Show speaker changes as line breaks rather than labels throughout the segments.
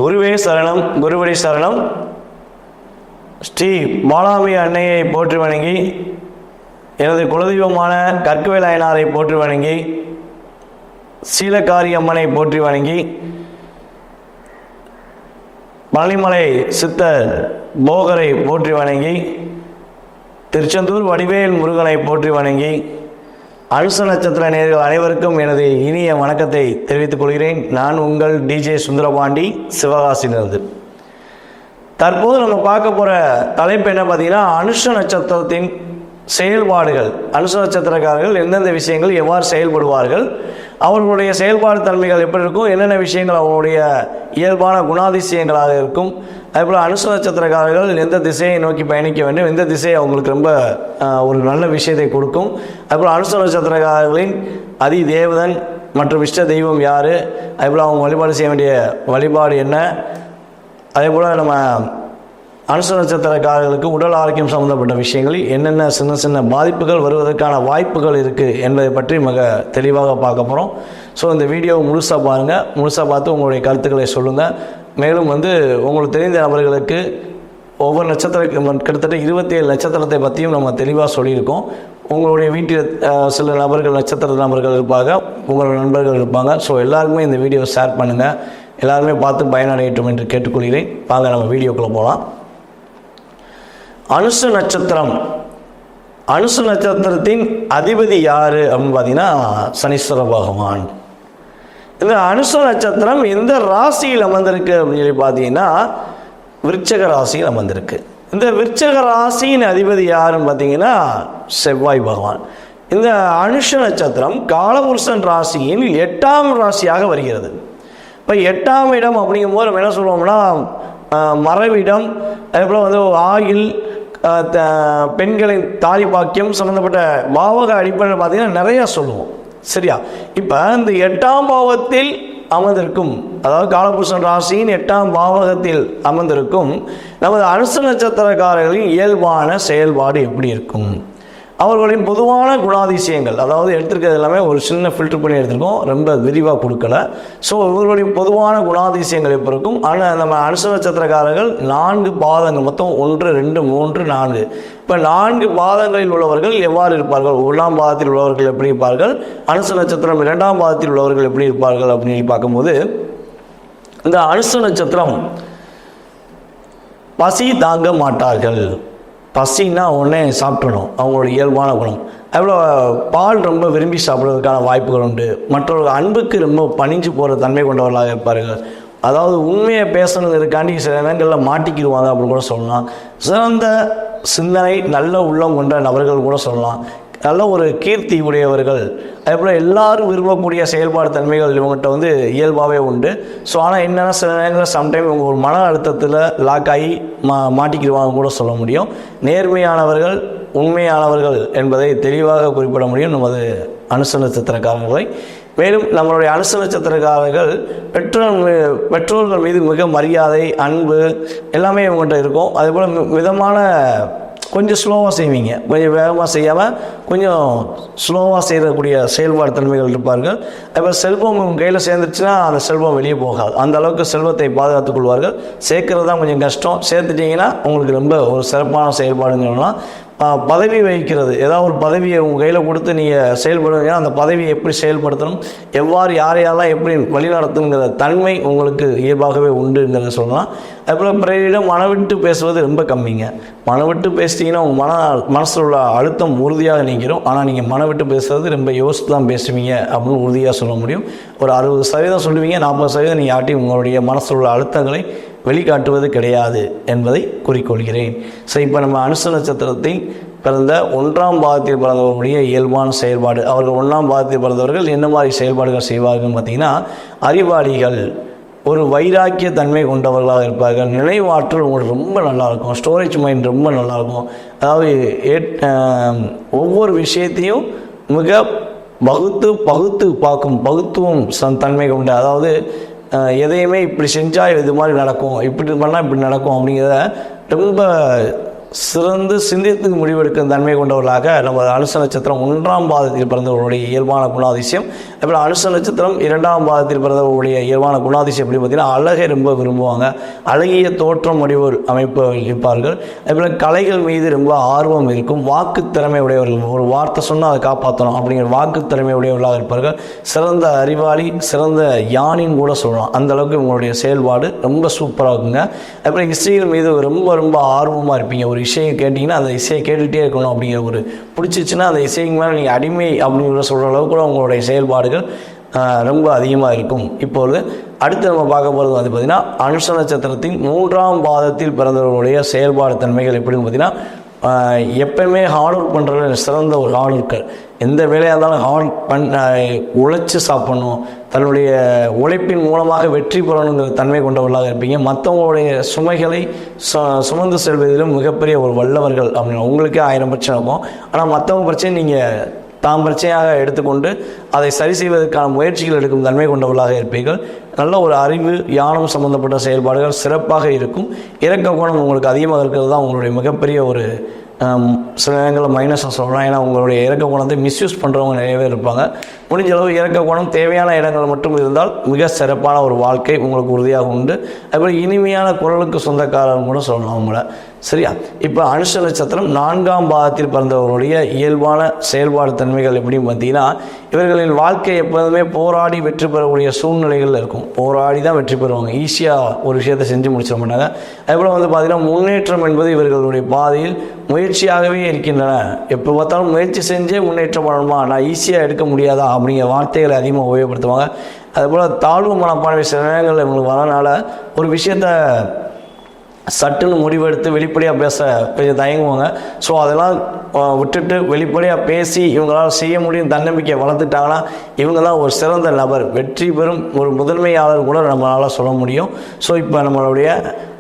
குருவே சரணம், குருவடி சரணம். ஸ்ரீ பாலாமி அன்னையை போற்றி வணங்கி, எனது குலதெய்வமான கற்கவேல் அய்யனாரை போற்றி வணங்கி, சீலக்காரி அம்மனை போற்றி வணங்கி, பழனிமலை சித்தர் போகரை போற்றி வணங்கி, திருச்செந்தூர் வடிவேல் முருகனை போற்றி வணங்கி, அனுச நட்சத்திர நேயர்கள் அனைவருக்கும் எனது இனிய வணக்கத்தை தெரிவித்துக் கொள்கிறேன். நான் உங்கள் டிஜே சுந்தரபாண்டி, சிவகாசியிலிருந்து. தற்போது நம்ம பார்க்க போகிற தலைப்பு என்ன பார்த்தீங்கன்னா, அனுச நட்சத்திரத்தின் செயல்பாடுகள். அனுச நட்சத்திரக்காரர்கள் எந்தெந்த விஷயங்கள் எவ்வாறு செயல்படுவார்கள், அவர்களுடைய செயல்பாடு தன்மைகள் எப்படி இருக்கும், என்னென்ன விஷயங்கள் அவர்களுடைய இயல்பான குணாதிசயங்களாக இருக்கும், அதேபோல் அனுச நட்சத்திரக்காரர்கள் எந்த திசையை நோக்கி பயணிக்க வேண்டும், எந்த திசை அவங்களுக்கு ரொம்ப ஒரு நல்ல விஷயத்தை கொடுக்கும், அதேபோல் அனுச நட்சத்திரக்காரர்களின் அதி தேவதன் மற்றும் இஷ்ட தெய்வம் யார், அதேபோல் அவங்க வழிபாடு செய்ய வேண்டிய வழிபாடு என்ன, அதேபோல் நம்ம அனுச நட்சத்திரக்காரர்களுக்கு உடல் ஆரோக்கியம் சம்பந்தப்பட்ட விஷயங்களில் என்னென்ன சின்ன சின்ன பாதிப்புகள் வருவதற்கான வாய்ப்புகள் இருக்குது என்பதை பற்றி மிக தெளிவாக பார்க்க போகிறோம். ஸோ இந்த வீடியோவை முழுசாக பாருங்கள், முழுசாக பார்த்து உங்களுடைய கருத்துக்களை சொல்லுங்கள். மேலும் உங்களுக்கு தெரிந்த நபர்களுக்கு ஒவ்வொரு நட்சத்திரம் கிட்டத்தட்ட 27 நட்சத்திரத்தை பற்றியும் நம்ம தெளிவாக சொல்லியிருக்கோம். உங்களுடைய வீட்டில் சில நபர்கள் நட்சத்திர நபர்கள் இருப்பாங்க, உங்களோட நண்பர்கள் இருப்பாங்க. ஸோ எல்லாருக்குமே இந்த வீடியோவை ஷேர் பண்ணுங்கள், எல்லாருமே பார்த்து பயனடையட்டும் என்று கேட்டுக்கொள்கிறேன். வாங்க நம்ம வீடியோக்குள்ளே போகலாம். அனுச நட்சத்திரம், அனுச நட்சத்திரத்தின் அதிபதி யார் அப்படின்னு பார்த்தீங்கன்னா சனீஸ்வர பகவான். இந்த அனுச நட்சத்திரம் எந்த ராசியில் அமர்ந்திருக்கு அப்படின்னு சொல்லி பார்த்தீங்கன்னா விருச்சக ராசியில் அமர்ந்திருக்கு. இந்த விருச்சக ராசியின் அதிபதி யாருன்னு பார்த்தீங்கன்னா செவ்வாய் பகவான். இந்த அனுஷ நட்சத்திரம் காலபுருஷன் ராசியின் 8ஆம் ராசியாக வருகிறது. இப்போ 8ஆம் இடம் அப்படிங்கும்போது நம்ம என்ன சொல்லுவோம்னா மறைவிடம், அதேபோல் ஆயில், பெண்களின் தாலி பாக்கியம் சம்மந்தப்பட்ட பாவக அடிப்படையில் பார்த்தீங்கன்னா நிறையா சொல்லுவோம். சரியா? இப்போ இந்த 8ஆம் பாவத்தில் அமர்ந்திருக்கும், அதாவது காலபுருஷன் ராசியின் 8ஆம் பாவகத்தில் அமர்ந்திருக்கும் நமது அனுச நட்சத்திரக்காரர்களின் இயல்பான செயல்பாடு எப்படி இருக்கும், அவர்களின் பொதுவான குணாதிசயங்கள், அதாவது எடுத்திருக்கிறது எல்லாமே ஒரு சின்ன ஃபில்டர் பண்ணி எடுத்திருக்கோம், ரொம்ப விரிவாக கொடுக்கல. ஸோ இவர்களுடைய பொதுவான குணாதிசயங்கள் எப்படி இருக்கும். ஆனால் நம்ம அனுச நட்சத்திரக்காரர்கள் 4 பாதங்கள், மொத்தம் 1 2 3 4. இப்போ 4 பாதங்களில் உள்ளவர்கள் எவ்வாறு இருப்பார்கள், 1ஆம் பாதத்தில் உள்ளவர்கள் எப்படி இருப்பார்கள், அனுச நட்சத்திரம் 2ஆம் பாதத்தில் உள்ளவர்கள் எப்படி இருப்பார்கள் அப்படின்னு பார்க்கும்போது, இந்த அனுச நட்சத்திரம் பசி தாங்க மாட்டார்கள். பசின்னா உடனே சாப்பிடணும், அவங்களோட இயல்பான குணம். அவ்வளோ பால் ரொம்ப விரும்பி சாப்பிட்றதுக்கான வாய்ப்புகள் உண்டு. மற்றவர்கள் அன்புக்கு ரொம்ப பணிஞ்சு போகிற தன்மை கொண்டவர்களாக இருப்பார்கள். அதாவது உண்மையை பேசணுங்கிறதுக்காண்டி சில இடங்களில் மாட்டிக்கிடுவாங்க அப்படின்னு கூட சொல்லலாம். சிறந்த சிந்தனை, நல்ல உள்ளம் கொண்ட நபர்கள் கூட சொல்லலாம். நல்ல ஒரு கீர்த்தி உடையவர்கள், அதேபோல் எல்லாரும் விரும்பக்கூடிய செயல்பாடு தன்மைகள் இவங்ககிட்ட இயல்பாகவே உண்டு. ஸோ ஆனால் என்னென்னா சில நேரங்களில் சம்டைம் இவங்க ஒரு மன அழுத்தத்தில் லாக் ஆகி மாட்டிக்கிடுவாங்க கூட சொல்ல முடியும். நேர்மையானவர்கள், உண்மையானவர்கள் என்பதை தெளிவாக குறிப்பிட முடியும் நமது அனுச நட்சத்திரக்காரர்களை. மேலும் நம்மளுடைய அனுச நட்சத்திரக்காரர்கள் பெற்றோர்கள் மீது மிக மரியாதை, அன்பு எல்லாமே இவங்ககிட்ட இருக்கும். அதேபோல் மிதமான கொஞ்சம் ஸ்லோவாக செய்வீங்க, கொஞ்சம் வேகமாக செய்யாமல் கொஞ்சம் ஸ்லோவாக செய்யக்கூடிய செயல்பாடு தன்மைகள் இருப்பார்கள். அதுபோல் செல்வம் உங்கள் கையில் சேர்ந்துச்சுன்னா அந்த செல்வம் வெளியே போகாது, அந்த அளவுக்கு செல்வத்தை பாதுகாத்துக் கொள்வார்கள். சேர்க்கறது தான் கொஞ்சம் கஷ்டம், சேர்த்துட்டிங்கன்னா உங்களுக்கு ரொம்ப ஒரு சிறப்பான செயல்பாடுங்கன்னா பதவி வகிக்கிறது. ஏதாவது ஒரு பதவியை உங்கள் கையில் கொடுத்து நீங்கள் செயல்படுவீங்கன்னா அந்த பதவியை எப்படி செயல்படுத்தணும், எவ்வாறு யாரையெல்லாம் எப்படி வழிநடத்தணுங்கிற தன்மை உங்களுக்கு இயல்பாகவே உண்டுங்கிறத சொல்லலாம். அதுபோல் பிறரிடம் மனவிட்டு பேசுவது ரொம்ப கம்மிங்க. மனவிட்டு பேசிட்டீங்கன்னா உங்கள் மனசில் உள்ள அழுத்தம் உறுதியாக நீங்கிடும். ஆனால் நீங்கள் மனவிட்டு பேசுகிறது ரொம்ப யோசித்து தான் பேசுவீங்க அப்படின்னு உறுதியாக சொல்ல முடியும். ஒரு 60% சொல்லுவீங்க, 40% நீங்கள் யார்ட்டையும் உங்களுடைய மனசில் உள்ள அழுத்தங்களை வெளிக்காட்டுவது கிடையாது என்பதை குறிக்கொள்கிறேன். ஸோ இப்போ நம்ம அனுச நட்சத்திரத்தை பிறந்த 1ஆம் பாதத்தில் பிறந்தவர்களுடைய இயல்பான செயல்பாடு, அவர்கள் 1ஆம் பாதத்தில் பிறந்தவர்கள் என்ன மாதிரி செயல்பாடுகள் செய்வார்கள் பார்த்தீங்கன்னா, அறிவாளிகள், ஒரு வைராக்கிய தன்மை கொண்டவர்களாக இருப்பார்கள். நினைவாற்றல் உங்களுக்கு ரொம்ப நல்லாயிருக்கும், ஸ்டோரேஜ் மைண்ட் ரொம்ப நல்லாயிருக்கும். அதாவது ஒவ்வொரு விஷயத்தையும் மிக பகுத்து பார்க்கும் பகுத்துவம் தன்மை கொண்ட, அதாவது எதையுமே இப்படி செஞ்சால் இது மாதிரி நடக்கும், இப்படி பண்ணால் இப்படி நடக்கும் அப்படிங்கிறத ரொம்ப சிறந்து சிந்தித்து முடிவெடுக்கும் தன்மை கொண்டவர்களாக நம்ம அனுச நட்சத்திரம் 1ஆம் பாதத்தில் பிறந்தவர்களுடைய இயல்பான குணாதிசயம். அப்புறம் அனுச நட்சத்திரம் 2ஆம் பாதத்தில் பிறந்தவர்களுடைய இயல்பான குணாதிசயம் எப்படி பார்த்தீங்கன்னா அழகை ரொம்ப விரும்புவாங்க, அழகிய தோற்றம் வடிவ அமைப்பு இருப்பார்கள். அதுபோல் கலைகள் மீது ரொம்ப ஆர்வம் இருக்கும், வாக்கு திறமை உடையவர்கள், ஒரு வார்த்தை சொன்னால் அதை காப்பாற்றணும் அப்படிங்கிற வாக்கு திறமை உடையவர்களாக இருப்பார்கள். சிறந்த அறிவாளி, சிறந்த யானின்னு கூட சொல்லலாம், அந்த அளவுக்கு உங்களுடைய செயல்பாடு ரொம்ப சூப்பராக இருக்குங்க. அப்புறம் இசைகள் மீது ரொம்ப ரொம்ப ஆர்வமாக இருப்பீங்க. ஒரு இசையை கேட்டிங்கன்னா அந்த இசையை கேட்டுகிட்டே இருக்கணும் அப்படிங்கிற ஒரு பிடிச்சிச்சுன்னா அந்த இசைக்கு மேலே நீங்கள் அடிமை அப்படிங்கிற சொல்கிற அளவுக்கு கூட உங்களுடைய செயல்பாடுகள் ரொம்ப அதிகமாக இருக்கும். இப்பொழுது அடுத்து நம்ம பார்க்க போகிறது வந்து பார்த்திங்கன்னா அனுச நட்சத்திரத்தின் 3ஆம் பாதத்தில் பிறந்தவர்களுடைய செயல்பாடு தன்மைகள் எப்படின்னு பார்த்திங்கன்னா எப்பயுமே ஹார்ட் ஒர்க் பண்ணுறது சிறந்த ஒரு ஹார்ட் ஒர்க்கர். எந்த வேலையாக இருந்தாலும் உழைச்சி சாப்பிடணும், தன்னுடைய உழைப்பின் மூலமாக வெற்றி பெறணுங்கிற தன்மை கொண்டவர்களாக இருப்பீங்க. மற்றவங்களுடைய சுமைகளை சுமந்து செல்வதிலும் மிகப்பெரிய ஒரு வல்லவர்கள் அப்படின்னு உங்களுக்கே 1000 பிரச்சனை இருக்கும். ஆனால் மற்றவங்க பிரச்சனை நீங்கள் தாம் பிரச்சனையாக எடுத்துக்கொண்டு அதை சரி செய்வதற்கான முயற்சிகள் எடுக்கும் தன்மை கொண்டவர்களாக இருப்பீர்கள். நல்ல ஒரு அறிவு ஞானம் சம்பந்தப்பட்ட செயல்பாடுகள் சிறப்பாக இருக்கும். இரக்க குணம் உங்களுக்கு அதிகமாக இருக்கிறது தான் உங்களுடைய மிகப்பெரிய ஒரு சில நேரங்களில் மைனஸாக சொல்லலாம். ஏன்னா உங்களுடைய இறக்க குணத்தை மிஸ்யூஸ் பண்ணுறவங்க நிறைய பேர் இருப்பாங்க. முடிஞ்ச அளவு இறக்க குணம் தேவையான இடங்கள் மட்டும் இருந்தால் மிக சிறப்பான ஒரு வாழ்க்கை உங்களுக்கு உறுதியாக உண்டு. அதுபோல் இனிமையான குரலுக்கு சொந்தக்காரன் கூட சொல்லலாம் அவங்கள. சரியா? இப்போ அனுச நட்சத்திரம் 4ஆம் பாதத்தில் பிறந்தவர்களுடைய இயல்பான செயல்பாடு தன்மைகள் எப்படின்னு பார்த்தீங்கன்னா இவர்களின் வாழ்க்கை எப்போதுமே போராடி வெற்றி பெறக்கூடிய சூழ்நிலைகள் இருக்கும். போராடி தான் வெற்றி பெறுவாங்க, ஈஸியாக ஒரு விஷயத்தை செஞ்சு முடிச்சிட மாட்டாங்க. அதுபோல் வந்து பார்த்திங்கன்னா முன்னேற்றம் என்பது இவர்களுடைய பாதையில் முயற்சியாகவே இருக்கின்றன. எப்போ பார்த்தாலும் முயற்சி செஞ்சே முன்னேற்றம் பண்ணணுமா, நான் ஈஸியாக எடுக்க முடியாதா அப்படிங்கிற வார்த்தைகளை அதிகமாக உபயோகப்படுத்துவாங்க. அதுபோல் தாழ்வு மனப்பான்மை சில நேரங்களில் இவங்களுக்கு வரனால ஒரு விஷயத்தை சட்டுன்னு முடிவெடுத்து வெளிப்படையாக பேச கொஞ்சம் தயங்குவாங்க. ஸோ அதெல்லாம் விட்டுட்டு வெளிப்படையாக பேசி இவங்களால் செய்ய முடியும் தன்னம்பிக்கையை வளர்த்துட்டாங்கன்னா இவங்க தான் ஒரு சிறந்த நபர், வெற்றி பெறும் ஒரு முதன்மையாளர் கூட நம்மளால் சொல்ல முடியும். ஸோ இப்போ நம்மளுடைய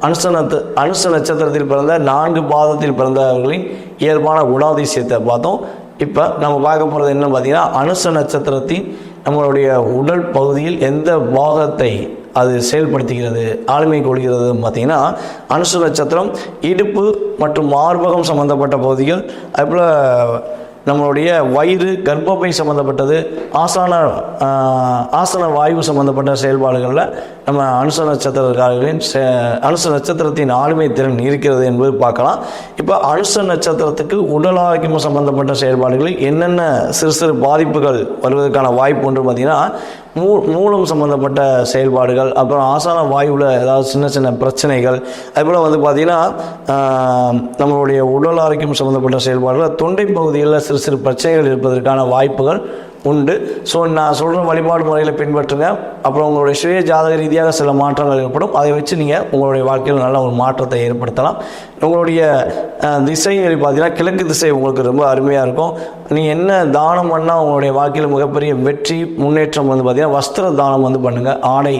அனுச நட்சத்திரத்தில் பிறந்த 4 பாதத்தில் பிறந்தவர்களின் இயல்பான குணாதிசயத்தை பார்த்தோம். இப்போ நம்ம பார்க்க போகிறது என்ன பார்த்தீங்கன்னா அனுச நட்சத்திரத்தின் நம்மளுடைய உடல் பகுதியில் எந்த பாகத்தை அது செயல்படுத்துகிறது, ஆளுமை கொள்கிறது பார்த்தீங்கன்னா அனுச நட்சத்திரம் இடுப்பு மற்றும் மார்பகம் சம்பந்தப்பட்ட பகுதிகள், அதுபோல் நம்மளுடைய வயிறு கர்ப்பப்பை சம்மந்தப்பட்டது, ஆசன வாயு சம்மந்தப்பட்ட செயல்பாடுகளில் நம்ம அனுச நட்சத்திரக்காரர்களின் அனுச நட்சத்திரத்தின் ஆளுமை திறன் இருக்கிறது என்பது பார்க்கலாம். இப்போ அனுச நட்சத்திரத்துக்கு உடல் ஆரோக்கியம் சம்பந்தப்பட்ட செயல்பாடுகளில் என்னென்ன சிறு சிறு பாதிப்புகள் வருவதற்கான வாய்ப்பு ஒன்று பார்த்திங்கன்னா மூலம் சம்பந்தப்பட்ட செயல்பாடுகள், அப்புறம் ஆசன வாயுவில் ஏதாவது சின்ன சின்ன பிரச்சனைகள், அதுபோல் வந்து பார்த்திங்கன்னா நம்மளுடைய உடல் ஆரோக்கியம் சம்மந்தப்பட்ட செயல்பாடுகள் தொண்டை பகுதிகளில் சிறு சிறு பிரச்சனைகள் இருப்பதற்கான வாய்ப்புகள் உண்டு. ஸோ நான் சொல்கிற வழிபாடு முறையில் பின்பற்றுங்க. அப்புறம் உங்களுடைய சுய ஜாதக ரீதியாக சில மாற்றங்கள் ஏற்படும், அதை வச்சு நீங்கள் உங்களுடைய வாழ்க்கையில் நல்ல ஒரு மாற்றத்தை ஏற்படுத்தலாம். உங்களுடைய திசை பார்த்தீங்கன்னா கிழக்கு திசை உங்களுக்கு ரொம்ப அருமையாக இருக்கும். நீங்கள் என்ன தானம் பண்ணால் உங்களுடைய வாழ்க்கையில் மிகப்பெரிய வெற்றி முன்னேற்றம் வந்து பார்த்திங்கன்னா வஸ்திர தானம் வந்து பண்ணுங்கள். ஆடை,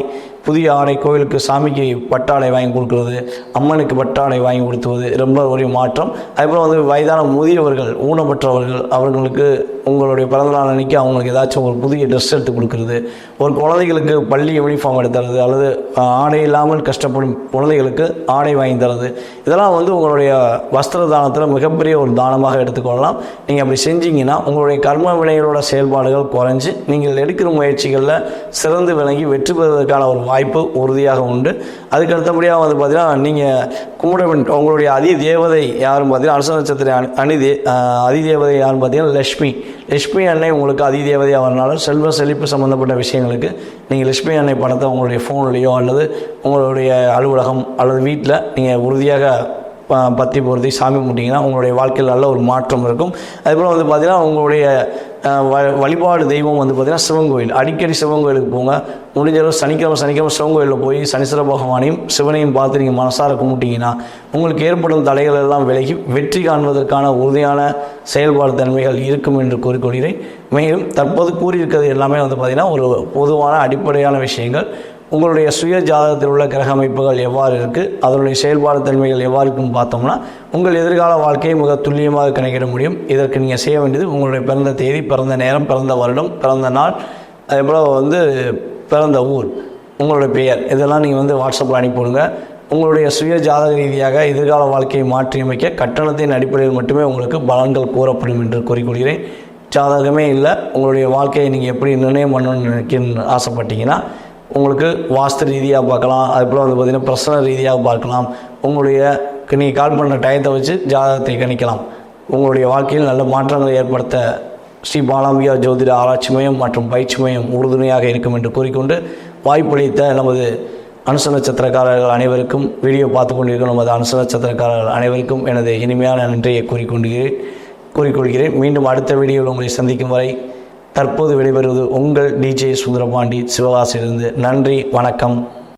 புதிய ஆடை, கோவிலுக்கு சாமிக்கு பட்டாடை வாங்கி கொடுக்குறது, அம்மனுக்கு பட்டாடை வாங்கி கொடுத்துவது ரொம்ப ஒரு மாற்றம். அதுபோல் வந்து வயதான முதியவர்கள், ஊனப்பற்றவர்கள், அவர்களுக்கு உங்களுடைய பிறந்தநாள் அன்றைக்கி அவங்களுக்கு ஏதாச்சும் ஒரு புதிய ட்ரெஸ் எடுத்து கொடுக்குறது, ஒரு குழந்தைகளுக்கு பள்ளி யூனிஃபார்ம் எடுத்து தரது, அல்லது ஆடை இல்லாமல் கஷ்டப்படும் குழந்தைகளுக்கு ஆடை வாங்கி தரது, இதெல்லாம் வந்து உங்களுடைய வஸ்திர தானத்தில் மிகப்பெரிய ஒரு தானமாக எடுத்துக்கொள்ளலாம். நீங்கள் அப்படி செஞ்சீங்கன்னா உங்களுடைய கர்ம வினைகளோட செயல்பாடுகள் குறைஞ்சி நீங்கள் எடுக்கிற முயற்சிகளில் சிறந்து விளங்கி வெற்றி பெறுவதற்கான ஒரு வாய்ப்பு உறுதியாக உண்டு. அதுக்கு அடுத்தபடியாக வந்து பார்த்தீங்கன்னா நீங்கள் கும்பிட உங்களுடைய அதி தேவதை யாரும் பார்த்தீங்கன்னா அனுச நட்சத்திர அதி தேவதை யாருன்னு பார்த்தீங்கன்னா லட்சுமி அன்னை உங்களுக்கு அதி தேவதையாக வரனால செல்வ செழிப்பு சம்மந்தப்பட்ட விஷயங்களுக்கு நீங்கள் லட்சுமி அன்னை படத்தை உங்களுடைய ஃபோன்லேயோ அல்லது உங்களுடைய அலுவலகம் அல்லது வீட்டில் நீங்கள் உறுதியாக பற்றி பொருத்தி சாமி கும்பிட்டிங்கன்னா உங்களுடைய வாழ்க்கையில் நல்ல ஒரு மாற்றம் இருக்கும். அதுபோல் வந்து பார்த்திங்கன்னா உங்களுடைய வழிபாடு தெய்வம் வந்து பார்த்திங்கன்னா சிவன் கோயில். அடிக்கடி சிவன் கோயிலுக்கு போங்க. முடிஞ்சளவு சனிக்கிழமை சிவன் கோயிலில் போய் சனீஸ்வர பகவானையும் சிவனையும் பார்த்து நீங்கள் மனசார கும்பிட்டிங்கன்னா உங்களுக்கு ஏற்படும் தடைகள் எல்லாம் விலகி வெற்றி காண்பதற்கான உறுதியான செயல்பாடு தன்மைகள் இருக்கும் என்று கூறிக்கொள்கிறேன். மேலும் தற்போது கூறியிருக்கிறது எல்லாமே வந்து பார்த்திங்கன்னா ஒரு பொதுவான அடிப்படையான விஷயங்கள். உங்களுடைய சுய ஜாதகத்தில் உள்ள கிரக அமைப்புகள் எவ்வாறு இருக்குது, அதனுடைய செயல்பாடு தன்மைகள் எவ்வாறு இருக்குன்னு பார்த்தோம்னா உங்கள் எதிர்கால வாழ்க்கையை மிக துல்லியமாக கணக்கிட முடியும். இதற்கு நீங்கள் செய்ய வேண்டியது உங்களுடைய பிறந்த தேதி, பிறந்த நேரம், பிறந்த வருடம், பிறந்த நாள், அதேபோல் வந்து பிறந்த ஊர், உங்களுடைய பெயர், இதெல்லாம் நீங்கள் வந்து வாட்ஸ்அப்பில் அனுப்பிவிடுங்க. உங்களுடைய சுய ஜாதக ரீதியாக எதிர்கால வாழ்க்கையை மாற்றியமைக்க கட்டணத்தின் அடிப்படையில் மட்டுமே உங்களுக்கு பலன்கள் கூறப்படும் என்று கூறிக்கொள்கிறேன். ஜாதகமே இல்லை, உங்களுடைய வாழ்க்கையை நீங்கள் எப்படி நிர்ணயம் பண்ணணும்னு ஆசைப்பட்டீங்கன்னா உங்களுக்கு வாஸ்து ரீதியாக பார்க்கலாம். அதுபோல் பார்த்திங்கன்னா பிரசன ரீதியாக பார்க்கலாம். உங்களுடைய நீங்கள் கால் பண்ணுற டயத்தை வச்சு ஜாதகத்தை கணிக்கலாம். உங்களுடைய வாழ்க்கையில் நல்ல மாற்றங்களை ஏற்படுத்த ஸ்ரீ பாலாம்பிகா ஜோதிட ஆராய்ச்சி மையம் மற்றும் பயிற்சி மையம் உறுதுணையாக இருக்கும் என்று கூறிக்கொண்டு வாய்ப்பளித்த நமது அனுச நட்சத்திரக்காரர்கள் அனைவருக்கும், வீடியோ பார்த்து கொண்டிருக்கும் நமது அனுச நட்சத்திரக்காரர்கள் அனைவருக்கும் எனது இனிமையான நன்றியை கூறிக்கொள்கிறேன். மீண்டும் அடுத்த வீடியோவில் உங்களை சந்திக்கும் வரை தற்போது வெளிவருவது உங்கள் DJ சுந்தரபாண்டி சிவகாசியிலிருந்து. நன்றி, வணக்கம்.